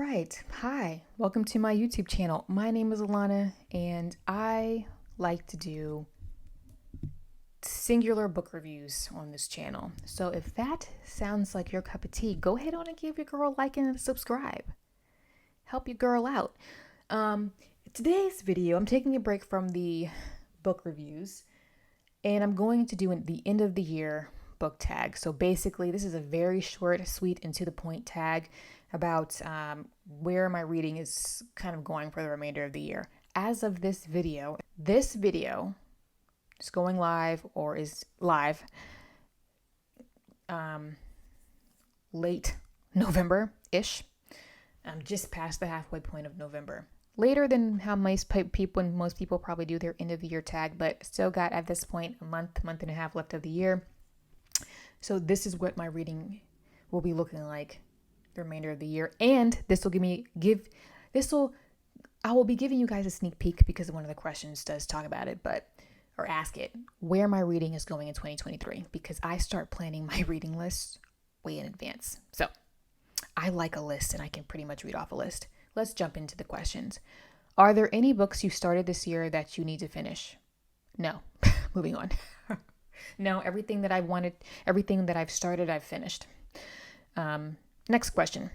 right. Hi. Welcome to my YouTube channel. My name is Alana, and I like to do singular book reviews on this channel. So if that sounds like your cup of tea, go ahead on and give your girl a like and a subscribe. Help your girl out. Today's video, I'm taking a break from the book reviews, and I'm going to do the end of the year book tag. So basically, this is a very short, sweet, and to the point tag about where my reading is kind of going for the remainder of the year. As of this video is going live or is live late November-ish. I'm just past the halfway point of November. Later than how most people probably do their end of the year tag, but still got at this point a month and a half left of the year. So this is what my reading will be looking like the remainder of the year, and I will be giving you guys a sneak peek because one of the questions does talk about it, or ask it, where my reading is going in 2023, because I start planning my reading list way in advance. So I like a list, and I can pretty much read off a list. Let's jump into the questions. Are there any books you started this year that you need to finish? No. Moving on. No, everything that I've started, I've finished. Next question.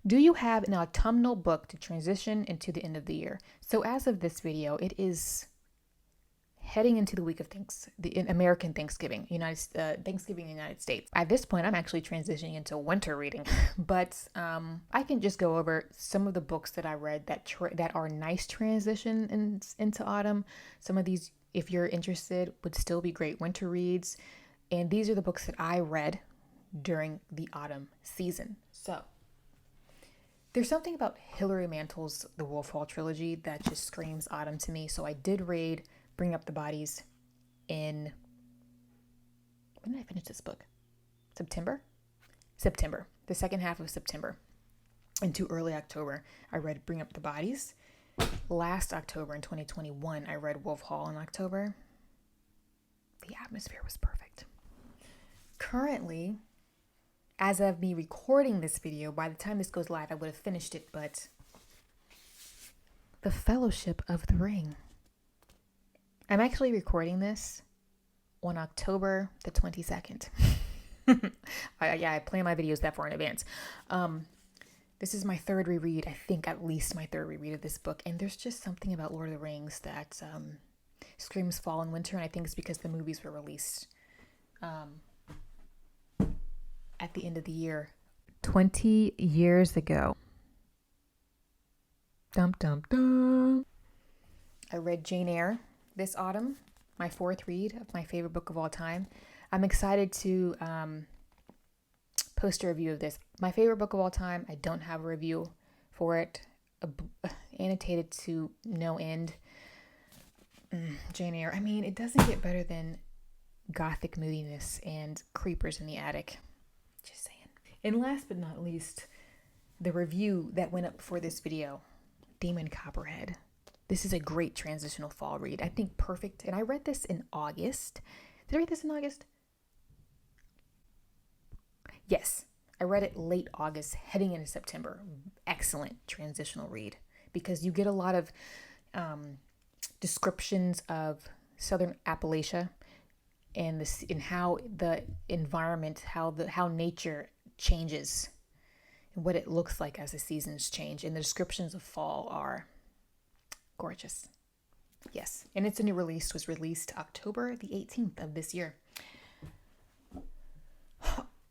Do you have an autumnal book to transition into the end of the year? So as of this video, it is heading into the week of American Thanksgiving, Thanksgiving in the United States. At this point, I'm actually transitioning into winter reading, but I can just go over some of the books that I read that are nice transition into autumn. Some of these, if you're interested, would still be great winter reads. And these are the books that I read during the autumn season. So there's something about Hilary Mantel's The Wolf Hall trilogy that just screams autumn to me. So I did read Bring Up the Bodies when did I finish this book? September, the second half of September into early October. I read Bring Up the Bodies. Last October in 2021, I read Wolf Hall in October. The atmosphere was perfect. Currently, as of me recording this video, by the time this goes live, I would have finished it, but The Fellowship of the Ring. I'm actually recording this on October the 22nd. I plan my videos that far in advance. This is my third reread, I think at least my third reread of this book, and there's just something about Lord of the Rings that screams fall and winter, and I think it's because the movies were released at the end of the year 20 years ago. Dum dum dum. I read Jane Eyre this autumn, my fourth read of my favorite book of all time. I'm excited to post a review of this. My favorite book of all time. I don't have a review for it. Annotated to no end. Jane Eyre. I mean, it doesn't get better than gothic moodiness and creepers in the attic. Just saying. And last but not least, the review that went up before this video, Demon Copperhead. This is a great transitional fall read. I think perfect. And I read this in August. Did I read this in August? Yes. I read it late August, heading into September. Excellent transitional read because you get a lot of descriptions of Southern Appalachia and how the environment, how nature changes and what it looks like as the seasons change. And the descriptions of fall are gorgeous. Yes. And it's a new release, was released October the 18th of this year.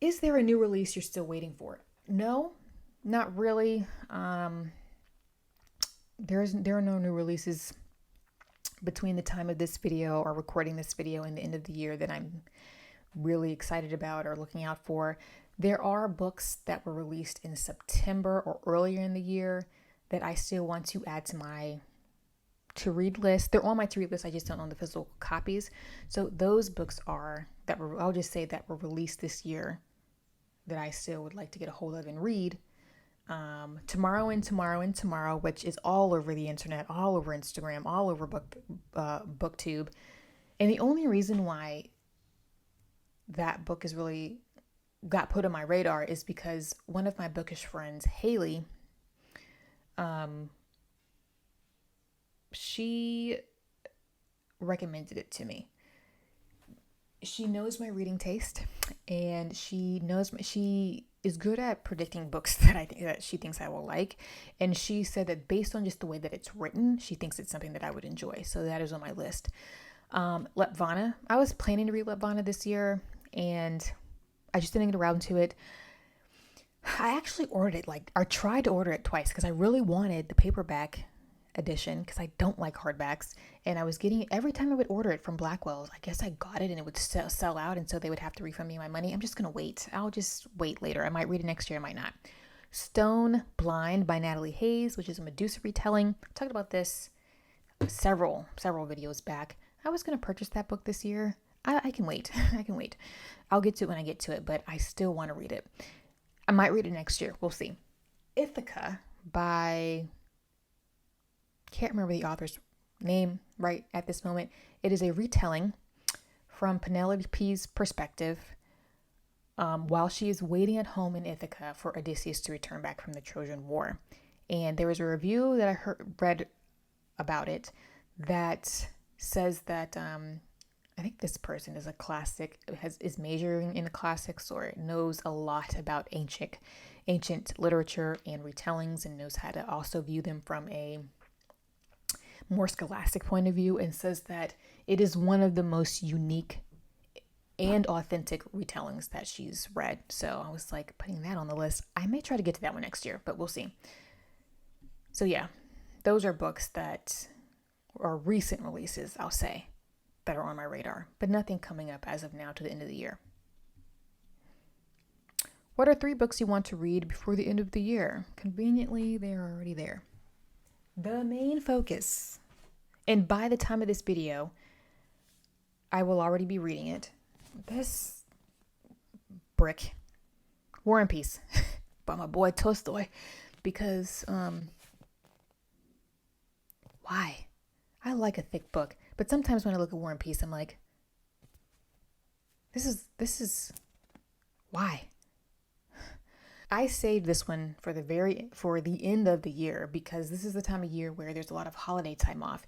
Is there a new release you're still waiting for? No, not really. There are no new releases between the time of this video or recording this video and the end of the year that I'm really excited about or looking out for. There are books that were released in September or earlier in the year that I still want to add to my to-read list. They're on my to-read list. I just don't own the physical copies. So those books I'll just say that were released this year that I still would like to get a hold of and read. Tomorrow and Tomorrow and Tomorrow, which is all over the internet, all over Instagram, all over BookTube. And the only reason why that book is really got put on my radar is because one of my bookish friends, Haley, she recommended it to me. She knows my reading taste, and she is good at predicting books that she thinks I will like. And she said that based on just the way that it's written, she thinks it's something that I would enjoy. So that is on my list. Lepvana. I was planning to read Lepvana this year, and I just didn't get around to it. I actually ordered it, I tried to order it twice because I really wanted the paperback edition because I don't like hardbacks, and I was getting it every time I would order it from Blackwell's. I guess I got it and it would sell out, and so they would have to refund me my money. I'm just gonna wait. I'll just wait later. I might read it next year, I might not. Stone Blind by Natalie Hayes, which is a Medusa retelling. I talked about this several videos back. I was gonna purchase that book this year. I can wait. I can wait. I'll get to it when I get to it, but I still want to read it. I might read it next year. We'll see. Ithaca by, can't remember the author's name right at this moment. It is a retelling from Penelope's perspective while she is waiting at home in Ithaca for Odysseus to return back from the Trojan War. And there was a review that I read about it that says that I think this person is is majoring in the classics, or knows a lot about ancient literature and retellings, and knows how to also view them from a more scholastic point of view, and says that it is one of the most unique and authentic retellings that she's read. So I was like putting that on the list. I may try to get to that one next year, but we'll see. So yeah, those are books that are recent releases, I'll say, that are on my radar, but nothing coming up as of now to the end of the year. What are 3 books you want to read before the end of the year? Conveniently, they are already there. The main focus, and by the time of this video, I will already be reading it. This brick, War and Peace by my boy Tolstoy, because why? I like a thick book. But sometimes when I look at War and Peace, I'm like, this is why? I saved this one for the end of the year, because this is the time of year where there's a lot of holiday time off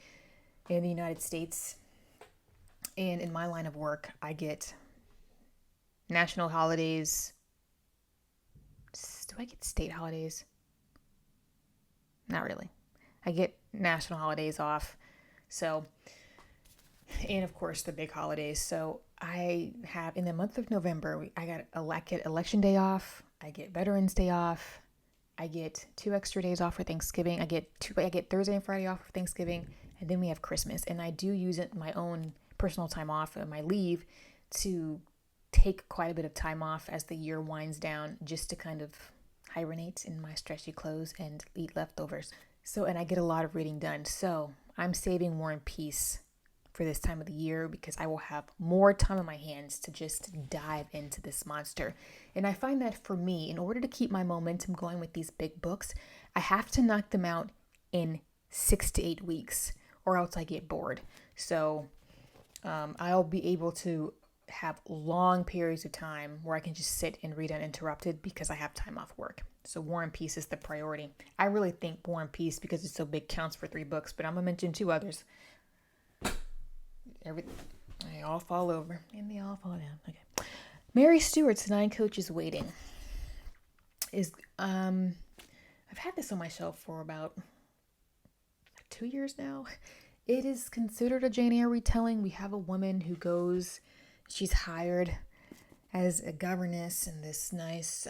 in the United States. And in my line of work, I get national holidays. Do I get state holidays? Not really. I get national holidays off. So, and of course the big holidays. So I have, in the month of November, I get election day off. I get Veterans Day off. I get 2 extra days off for Thanksgiving. I get Thursday and Friday off for Thanksgiving, and then we have Christmas. And I do use it, my own personal time off and my leave, to take quite a bit of time off as the year winds down, just to kind of hibernate in my stretchy clothes and eat leftovers. So, and I get a lot of reading done. So I'm saving War and Peace for this time of the year, because I will have more time on my hands to just dive into this monster. And I find that for me, in order to keep my momentum going with these big books, I have to knock them out in 6 to 8 weeks, or else I get bored. So I'll be able to have long periods of time where I can just sit and read uninterrupted because I have time off work. So War and Peace is the priority. I really think War and Peace, because it's so big, counts for 3 books, but I'm gonna mention 2 others. They all fall over and they all fall down. Okay. Mary Stewart's 9 Coaches Waiting is I've had this on my shelf for about 2 years now. It is considered a Jane Eyre retelling. We have a woman who goes, she's hired as a governess in this nice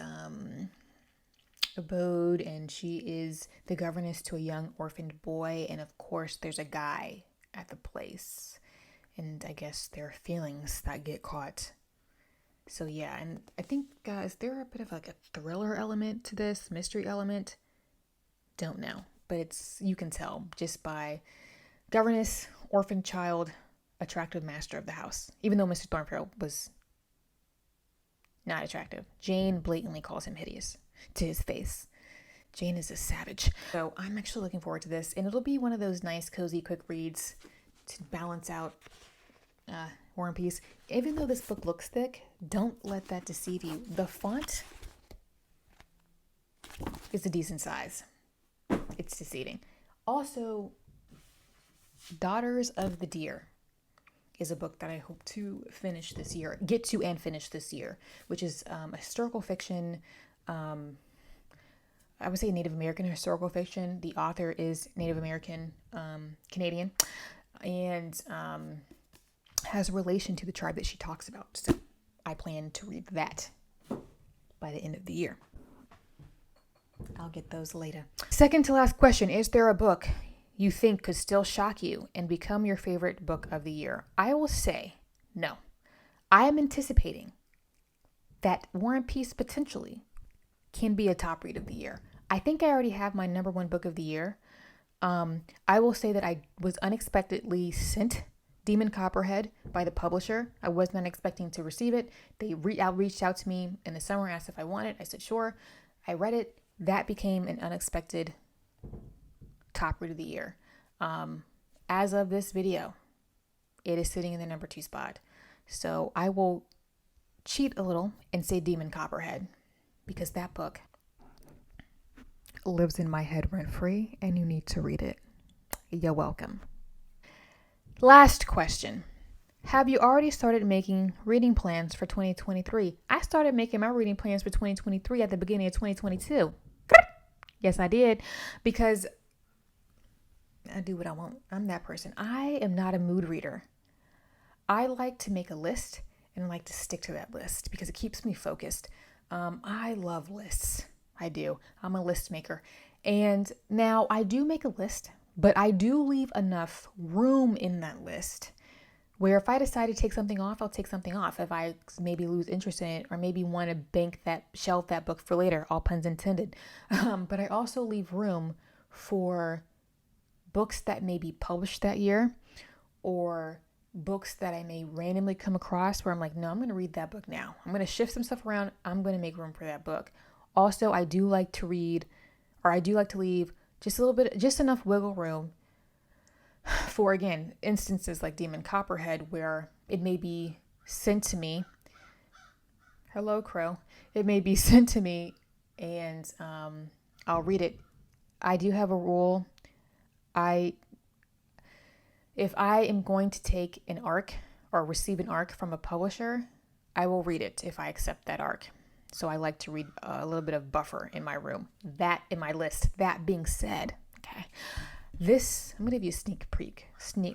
abode, and she is the governess to a young orphaned boy, and of course there's a guy at the place, and I guess there are feelings that get caught. So yeah, and I think, is there a bit of like a thriller element to this, mystery element? Don't know, but you can tell just by governess, orphan child, attractive master of the house, even though Mr. Thornfield was not attractive. Jane blatantly calls him hideous to his face. Jane is a savage. So I'm actually looking forward to this, and it'll be one of those nice, cozy, quick reads to balance out War and Peace. Even though this book looks thick, don't let that deceive you. The font is a decent size. It's deceiving. Also, Daughters of the Deer is a book that I hope to finish this year, get to and finish this year, which is a historical fiction. I would say Native American historical fiction. The author is Native American, Canadian, and has a relation to the tribe that she talks about. So I plan to read that by the end of the year. I'll get those later. Second to last question. Is there a book you think could still shock you and become your favorite book of the year? I will say no. I am anticipating that War and Peace potentially can be a top read of the year. I think I already have my number one book of the year. I will say that I was unexpectedly sent Demon Copperhead by the publisher. I was not expecting to receive it. They reached out to me in the summer, asked if I want it. I said, sure. I read it. That became an unexpected top read of the year. As of this video, it is sitting in the number 2 spot. So I will cheat a little and say Demon Copperhead, because that book lives in my head rent free and you need to read it. You're welcome. Last question. Have you already started making reading plans for 2023? I started making my reading plans for 2023 at the beginning of 2022. Yes, I did, because I do what I want. I'm that person. I am not a mood reader. I like to make a list and I like to stick to that list because it keeps me focused. I love lists. I do. I'm a list maker. And now I do make a list, but I do leave enough room in that list where if I decide to take something off, I'll take something off. If I maybe lose interest in it or maybe want to shelf that book for later, all puns intended. But I also leave room for books that may be published that year or books that I may randomly come across where I'm like, no, I'm going to read that book now. I'm going to shift some stuff around. I'm going to make room for that book. Also, I do like to leave just a little bit, just enough wiggle room for, again, instances like Demon Copperhead, where it may be sent to me. Hello, Crow. It may be sent to me and I'll read it. I do have a rule. If I am going to take an arc or receive an arc from a publisher, I will read it if I accept that arc. So I like to read a little bit of buffer in my room. That in my list. That being said, okay, I'm going to give you a sneak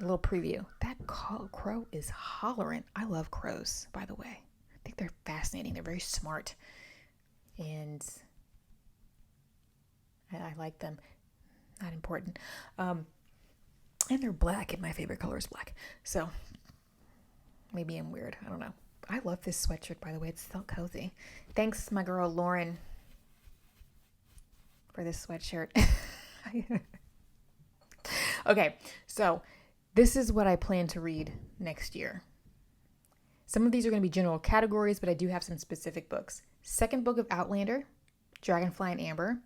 little preview. That crow is hollering. I love crows, by the way. I think they're fascinating. They're very smart. And I like them. Not important. And they're black, and my favorite color is black. So maybe I'm weird. I don't know. I love this sweatshirt, by the way. It's so cozy. Thanks, my girl Lauren, for this sweatshirt. Okay, so this is what I plan to read next year. Some of these are going to be general categories, but I do have some specific books. Second book of Outlander, Dragonfly and Amber.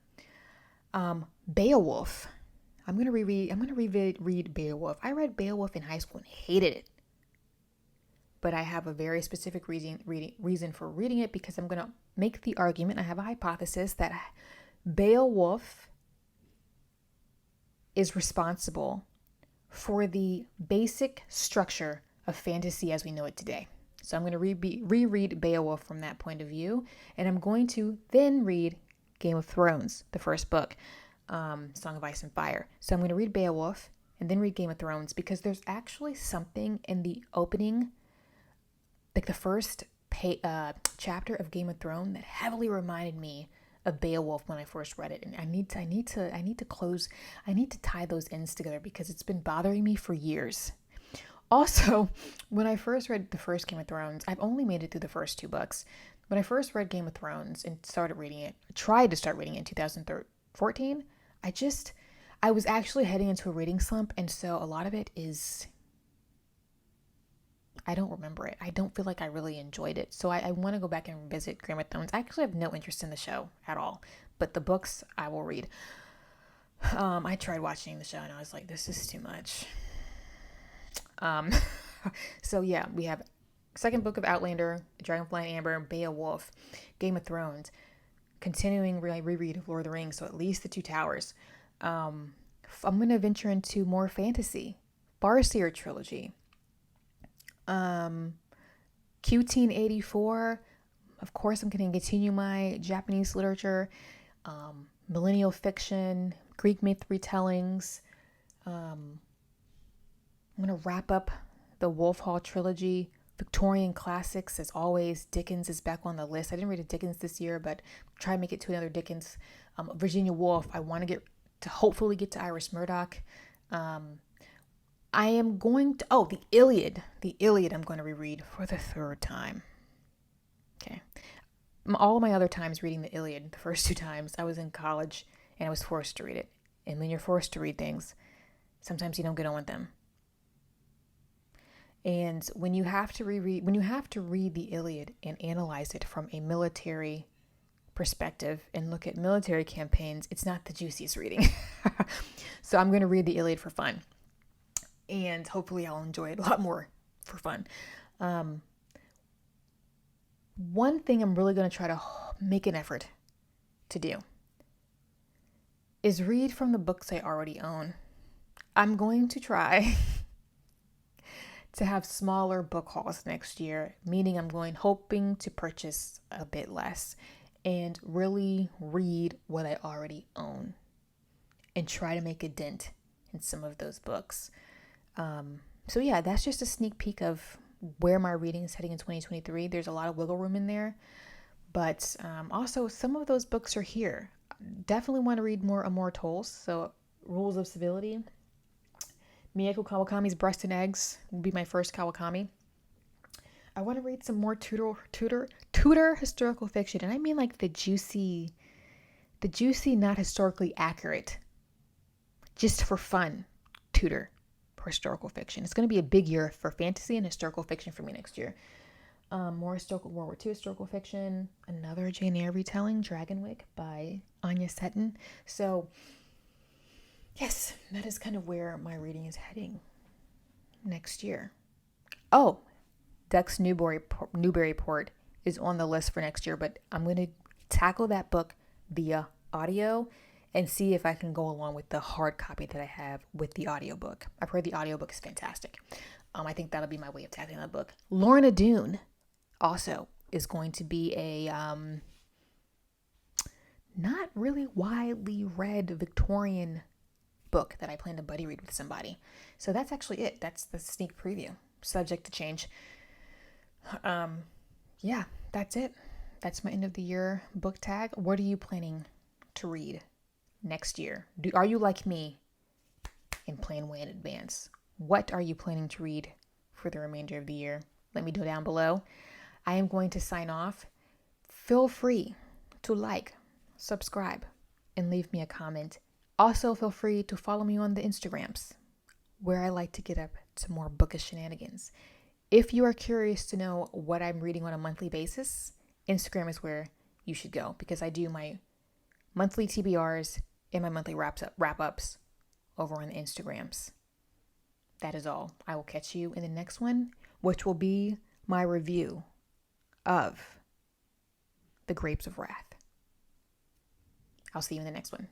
Beowulf. I'm going to reread Beowulf. I read Beowulf in high school and hated it. But I have a very specific reason for reading it, because I'm going to make the argument, I have a hypothesis, that Beowulf is responsible for the basic structure of fantasy as we know it today. So I'm going to reread Beowulf from that point of view, and I'm going to then read Game of Thrones, the first book, Song of Ice and Fire. So I'm going to read Beowulf and then read Game of Thrones, because there's actually something in the opening, like the first chapter of Game of Thrones, that heavily reminded me of Beowulf when I first read it. And I need to tie those ends together, because it's been bothering me for years. Also, when I first read the first Game of Thrones, I've only made it through the first 2 books. When I first read Game of Thrones and tried to start reading it in 2014, I was actually heading into a reading slump. And so a lot of it is, I don't remember it. I don't feel like I really enjoyed it. So I want to go back and revisit Game of Thrones. I actually have no interest in the show at all, but the books I will read. I tried watching the show and I was like, this is too much. So yeah, we have second book of Outlander, Dragonfly and Amber, Beowulf, Game of Thrones, continuing reread of Lord of the Rings, so at least the Two Towers. I'm going to venture into more fantasy. Farseer trilogy. Q-Teen 84. Of course, I'm going to continue my Japanese literature, millennial fiction, Greek myth retellings. I'm going to wrap up the Wolf Hall trilogy. Victorian classics, as always. Dickens is back on the list. I didn't read a Dickens this year, but try to make it to another Dickens. Virginia Woolf. I want to hopefully get to Iris Murdoch. I am going to, the Iliad. The Iliad I'm going to reread for the third time. Okay. All my other times reading the Iliad, the first two times, I was in college and I was forced to read it. And when you're forced to read things, sometimes you don't get on with them. And when you have to read the Iliad and analyze it from a military perspective and look at military campaigns, it's not the juiciest reading. So I'm going to read the Iliad for fun. And hopefully I'll enjoy it a lot more for fun. One thing I'm really going to try to make an effort to do is read from the books I already own. I'm going to try to have smaller book hauls next year, meaning I'm hoping to purchase a bit less and really read what I already own and try to make a dent in some of those books. So yeah, that's just a sneak peek of where my reading is heading in 2023. There's a lot of wiggle room in there, but also some of those books are here. Definitely want to read more Immortals, so Rules of Civility. Mieko Kawakami's Breast and Eggs will be my first Kawakami. I want to read some more Tudor historical fiction, and I mean like the juicy, not historically accurate, just for fun, Tudor historical fiction. It's going to be a big year for fantasy and historical fiction for me next year. More historical World War II historical fiction, another Jane Eyre retelling, Dragonwyck by Anya Seton. So yes, that is kind of where my reading is heading next year. Oh, Ducks Newburyport is on the list for next year, but I'm going to tackle that book via audio and see if I can go along with the hard copy that I have with the audiobook. I've heard the audiobook is fantastic. I think that'll be my way of tackling that book. Lorna Doone also is going to be a not really widely read Victorian book that I plan to buddy read with somebody. So that's actually it. That's the sneak preview. Subject to change. Yeah, that's it. That's my end of the year book tag. What are you planning to read next year? Are you like me and plan way in advance? What are you planning to read for the remainder of the year? Let me know down below. I am going to sign off. Feel free to like, subscribe, and leave me a comment. Also, feel free to follow me on the Instagrams, where I like to get up to more bookish shenanigans. If you are curious to know what I'm reading on a monthly basis, Instagram is where you should go, because I do my monthly TBRs and my monthly wrap-ups over on the Instagrams. That is all. I will catch you in the next one, which will be my review of The Grapes of Wrath. I'll see you in the next one.